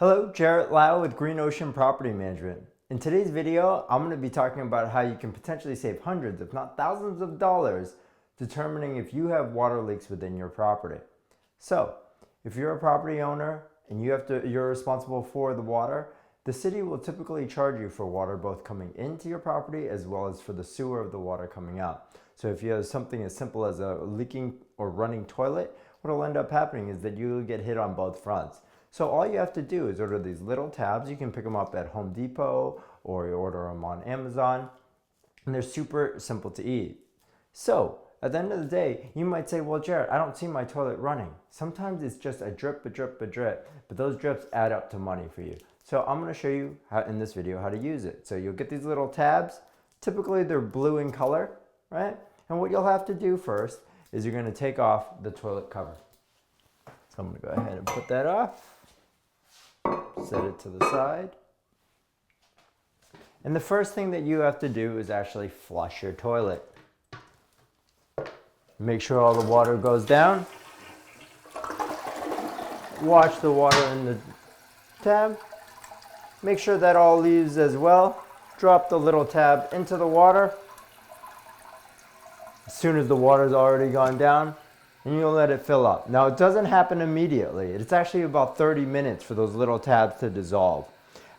Hello, Jarrett Lau with Green Ocean Property Management. In today's video, I'm going to be talking about how you can potentially save hundreds, if not thousands of dollars, determining if you have water leaks within your property. So, if you're a property owner and you're responsible for the water, the city will typically charge you for water both coming into your property as well as for the sewer of the water coming out. So if you have something as simple as a leaking or running toilet, what will end up happening is that you'll get hit on both fronts. So all you have to do is order these little tabs. You can pick them up at Home Depot or you order them on Amazon, and they're super simple to eat. So at the end of the day, you might say, well, Jarrett, I don't see my toilet running. Sometimes it's just a drip, but those drips add up to money for you. So I'm going to show you in this video how to use it. So you'll get these little tabs. Typically they're blue in color, right? And what you'll have to do first is you're going to take off the toilet cover. So I'm going to go ahead and put that off. Set it to the side. And the first thing that you have to do is actually flush your toilet. Make sure all the water goes down. Watch the water in the tab. Make sure that all leaves as well. Drop the little tab into the water. As soon as the water's already gone down, and you'll let it fill up. Now it doesn't happen immediately. It's actually about 30 minutes for those little tabs to dissolve.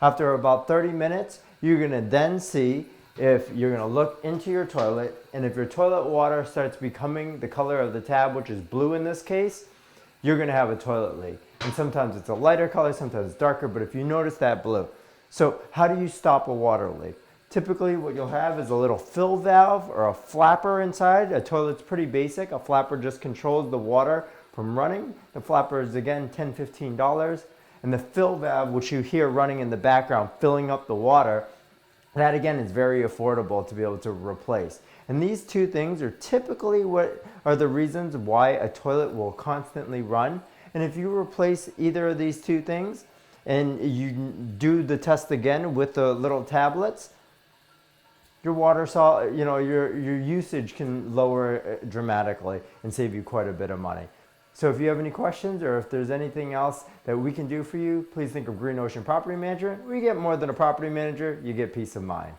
After about 30 minutes, you're gonna then see if you're gonna look into your toilet, and if your toilet water starts becoming the color of the tab, which is blue in this case, you're gonna have a toilet leak. And sometimes it's a lighter color, sometimes it's darker, but if you notice that blue. So how do you stop a water leak? Typically what you'll have is a little fill valve or a flapper inside. A toilet's pretty basic. A flapper just controls the water from running. The flapper is again $10, $15. And the fill valve, which you hear running in the background, filling up the water, that again is very affordable to be able to replace. And these two things are typically what are the reasons why a toilet will constantly run. And if you replace either of these two things and you do the test again with the little tablets, your your usage can lower dramatically and save you quite a bit of money. So if you have any questions or if there's anything else that we can do for you, please think of Green Ocean Property Manager. We get more than a property manager, you get peace of mind.